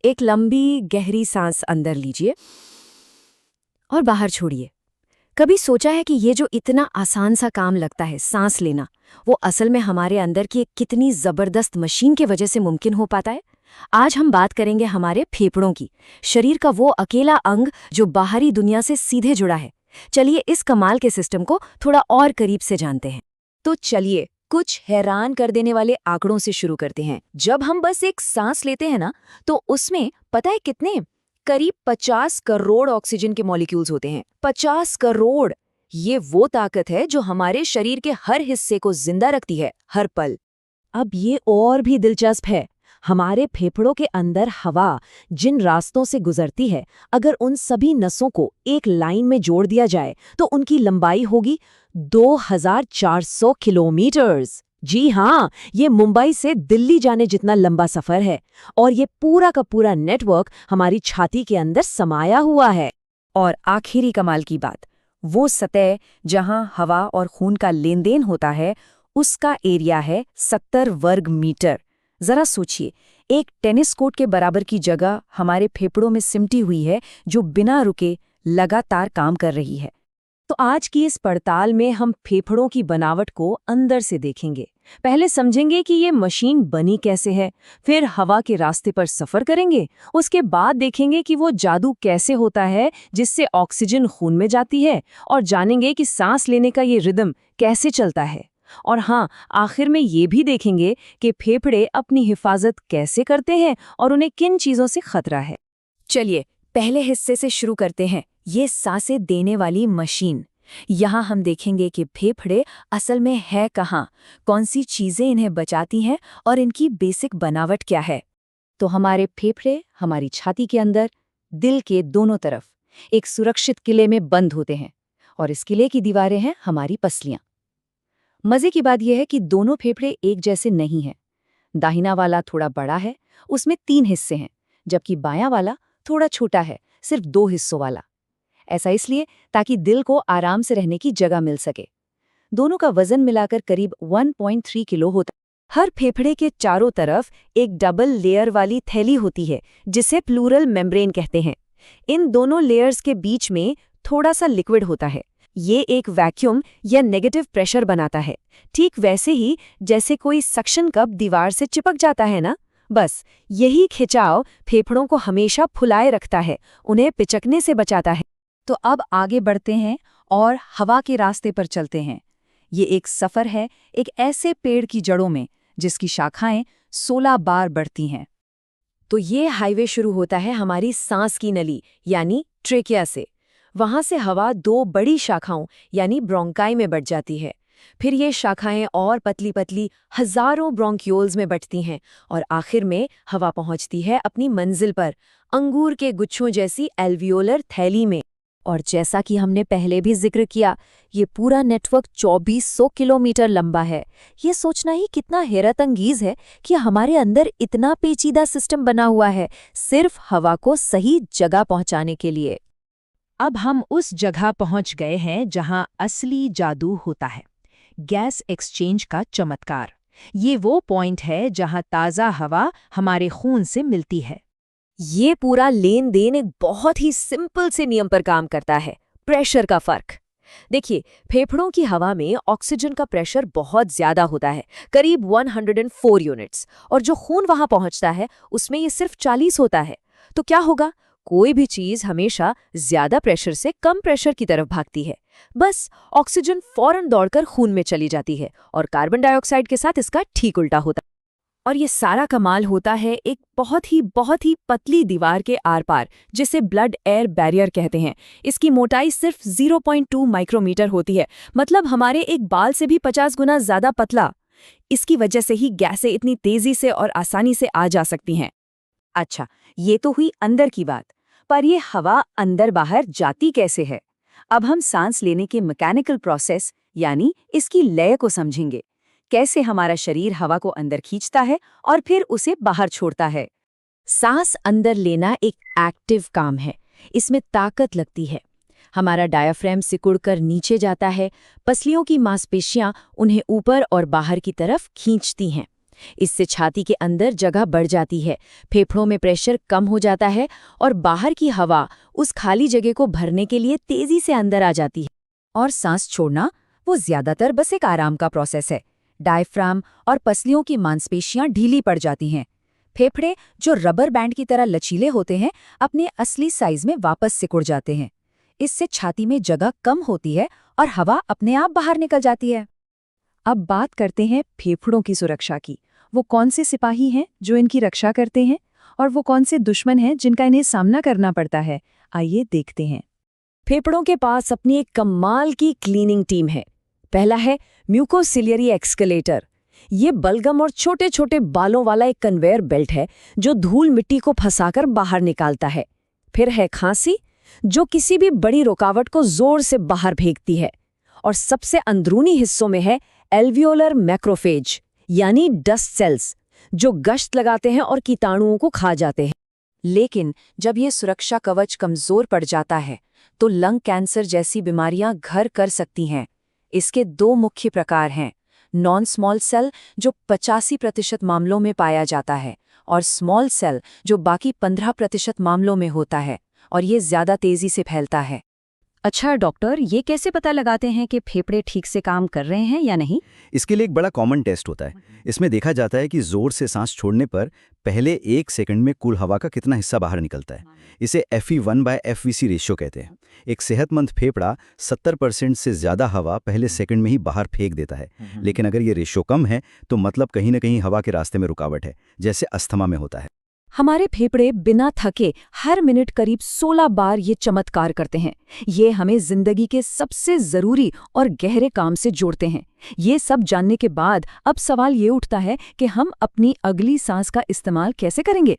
एक लंबी गहरी सांस अंदर लीजिए और बाहर छोड़िए। कभी सोचा है कि ये जो इतना आसान सा काम लगता है सांस लेना, वो असल में हमारे अंदर की एक कितनी जबरदस्त मशीन के वजह से मुमकिन हो पाता है? आज हम बात करेंगे हमारे फेफड़ों की, शरीर का वो अकेला अंग जो बाहरी दुनिया से सीधे जुड़ा है। चलिए इस कमाल के सिस्टम को थोड़ा और करीब से जानते हैं। तो चलिए कुछ हैरान कर देने वाले आंकड़ों से शुरू करते हैं। जब हम बस एक सांस लेते हैं ना, तो उसमें पता है कितने? करीब 50 करोड़ ऑक्सीजन के मॉलिक्यूल्स होते हैं। 50 करोड़! ये वो ताकत है जो हमारे शरीर के हर हिस्से को जिंदा रखती है, हर पल। अब ये और भी दिलचस्प है। हमारे फेफड़ों के अंदर हवा जिन रास्तों से गुजरती है, अगर उन सभी नसों को एक लाइन में जोड़ दिया जाए तो उनकी लंबाई होगी 2400 किलोमीटर्स। जी हाँ, ये मुंबई से दिल्ली जाने जितना लंबा सफर है। और ये पूरा का पूरा नेटवर्क हमारी छाती के अंदर समाया हुआ है। और आखिरी कमाल की बात, वो सतह जहां हवा और खून का लेन-देन होता है, उसका एरिया है 70 वर्ग मीटर। जरा सोचिए, एक टेनिस कोर्ट के बराबर की जगह हमारे फेफड़ों में सिमटी हुई है, जो बिना रुके लगातार काम कर रही है। तो आज की इस पड़ताल में हम फेफड़ों की बनावट को अंदर से देखेंगे। पहले समझेंगे कि ये मशीन बनी कैसे है, फिर हवा के रास्ते पर सफर करेंगे। उसके बाद देखेंगे कि वो जादू कैसे होता है जिससे ऑक्सीजन खून में जाती है, और जानेंगे कि सांस लेने का ये रिदम कैसे चलता है। और हाँ, आखिर में ये भी देखेंगे कि फेफड़े अपनी हिफाजत कैसे करते हैं और उन्हें किन चीज़ों से खतरा है। चलिए पहले हिस्से से शुरू करते हैं, ये सांसें देने वाली मशीन। यहाँ हम देखेंगे कि फेफड़े असल में है कहाँ, कौन सी चीज़ें इन्हें बचाती हैं और इनकी बेसिक बनावट क्या है। तो हमारे फेफड़े हमारी छाती के अंदर, दिल के दोनों तरफ एक सुरक्षित किले में बंद होते हैं, और इस किले की दीवारें हैं हमारी पसलियां। मजे की बात यह है कि दोनों फेफड़े एक जैसे नहीं हैं। दाहिना वाला थोड़ा बड़ा है, उसमें 3 हिस्से हैं, जबकि बायां वाला थोड़ा छोटा है, सिर्फ 2 हिस्सों वाला। ऐसा इसलिए ताकि दिल को आराम से रहने की जगह मिल सके। दोनों का वजन मिलाकर करीब 1.3 किलो होता है। हर फेफड़े के चारों तरफ एक डबल लेयर वाली थैली होती है, जिसे प्लूरल मेम्ब्रेन कहते हैं। इन दोनों लेयर्स के बीच में थोड़ा सा लिक्विड होता है। ये एक वैक्यूम या नेगेटिव प्रेशर बनाता है, ठीक वैसे ही जैसे कोई सक्शन कप दीवार से चिपक जाता है ना। बस यही खिंचाव फेफड़ों को हमेशा फुलाए रखता है, उन्हें पिचकने से बचाता है। तो अब आगे बढ़ते हैं और हवा के रास्ते पर चलते हैं। ये एक सफर है एक ऐसे पेड़ की जड़ों में जिसकी शाखाएं 16 बार बढ़ती हैं। तो ये हाईवे शुरू होता है हमारी सांस की नली यानी ट्रेकिया से। वहां से हवा 2 बड़ी शाखाओं यानी ब्रोंकाई में बढ़ जाती है। फिर ये शाखाएं और पतली पतली हजारों ब्रोंक्यूल्स में बंटती हैं और आखिर में हवा पहुंचती है अपनी मंजिल पर, अंगूर के गुच्छों जैसी एल्वियोलर थैली में। और जैसा कि हमने पहले भी जिक्र किया, ये पूरा नेटवर्क 2400 किलोमीटर लंबा है। ये सोचना ही कितना हैरतअंगेज है कि हमारे अंदर इतना पेचीदा सिस्टम बना हुआ है, सिर्फ हवा को सही जगह पहुंचाने के लिए। अब हम उस जगह पहुंच गए हैं जहां असली जादू होता है, गैस एक्सचेंज का चमत्कार। ये वो पॉइंट है जहां ताज़ा हवा हमारे खून से मिलती है। ये पूरा लेन देन एक बहुत ही सिंपल से नियम पर काम करता है, प्रेशर का फर्क। देखिए, फेफड़ों की हवा में ऑक्सीजन का प्रेशर बहुत ज्यादा होता है, करीब 104 यूनिट्स, और जो खून वहां पहुंचता है उसमें ये सिर्फ 40 होता है। तो क्या होगा? कोई भी चीज हमेशा ज्यादा प्रेशर से कम प्रेशर की तरफ भागती है। बस ऑक्सीजन फौरन दौड़कर खून में चली जाती है और कार्बन डाइऑक्साइड के साथ इसका ठीक उल्टा होता है। और ये सारा कमाल होता है एक बहुत ही पतली दीवार के आर पार, जिसे ब्लड एयर बैरियर कहते हैं। इसकी मोटाई सिर्फ 0.2 माइक्रोमीटर होती है, मतलब हमारे एक बाल से भी 50 गुना ज्यादा पतला। इसकी वजह से ही गैसें इतनी तेजी से और आसानी से आ जा सकती हैं। अच्छा, ये तो हुई अंदर की बात, पर ये हवा अंदर बाहर जाती कैसे है? अब हम सांस लेने के मैकेनिकल प्रोसेस यानी इसकी लय को समझेंगे। कैसे हमारा शरीर हवा को अंदर खींचता है और फिर उसे बाहर छोड़ता है। सांस अंदर लेना एक एक्टिव काम है। इसमें ताकत लगती है। हमारा डायाफ्राम सिकुड़कर नीचे जाता है, पसलियों की मांसपेशियां उन्हें ऊपर और बाहर की तरफ खींचती हैं। इससे छाती के अंदर जगह बढ़ जाती है, फेफड़ों में प्रेशर कम हो जाता है और बाहर की हवा उस खाली जगह को भरने के लिए तेजी से अंदर आ जाती है। और सांस छोड़ना वो ज्यादातर बस एक आराम का प्रोसेस है। डायफ्राम और पसलियों की मांसपेशियां ढीली पड़ जाती हैं। फेफड़े, जो रबर बैंड की तरह लचीले होते हैं, अपने असली साइज में वापस सिकुड़ जाते हैं। इससे छाती में जगह कम होती है और हवा अपने आप बाहर निकल जाती है। अब बात करते हैं फेफड़ों की सुरक्षा की। वो कौन से सिपाही हैं जो इनकी रक्षा करते हैं और वो कौन से दुश्मन हैं जिनका इन्हें सामना करना पड़ता है? आइए देखते हैं। फेफड़ों के पास अपनी एक कमाल की क्लीनिंग टीम है। पहला है म्यूकोसिलियरी एक्सकलेटर। ये बलगम और छोटे छोटे बालों वाला एक कन्वेयर बेल्ट है जो धूल मिट्टी को फंसाकर बाहर निकालता है। फिर है खांसी, जो किसी भी बड़ी रुकावट को जोर से बाहर फेंकती है। और सबसे अंदरूनी हिस्सों में है एल्वियोलर मैक्रोफेज, यानी डस्ट सेल्स, जो गश्त लगाते हैं और कीटाणुओं को खा जाते हैं। लेकिन जब ये सुरक्षा कवच कमजोर पड़ जाता है तो लंग कैंसर जैसी बीमारियां घर कर सकती हैं। इसके 2 मुख्य प्रकार हैं, नॉन स्मॉल सेल, जो 85% मामलों में पाया जाता है, और स्मॉल सेल, जो बाकी 15% मामलों में होता है, और ये ज्यादा तेजी से फैलता है। अच्छा डॉक्टर, ये कैसे पता लगाते हैं कि फेफड़े ठीक से काम कर रहे हैं या नहीं? इसके लिए एक बड़ा कॉमन टेस्ट होता है। इसमें देखा जाता है कि जोर से सांस छोड़ने पर पहले 1 सेकंड में कुल हवा का कितना हिस्सा बाहर निकलता है। इसे FE1/FVC रेशियो कहते हैं। एक सेहतमंद फेफड़ा 70% से ज्यादा हवा पहले सेकंड में ही बाहर फेंक देता है। लेकिन अगर ये रेशियो कम है तो मतलब कहीं ना कहीं हवा के रास्ते में रुकावट है, जैसे अस्थमा में होता है। हमारे फेफड़े बिना थके हर मिनट करीब 16 बार ये चमत्कार करते हैं। ये हमें जिंदगी के सबसे जरूरी और गहरे काम से जोड़ते हैं। ये सब जानने के बाद अब सवाल ये उठता है कि हम अपनी अगली सांस का इस्तेमाल कैसे करेंगे।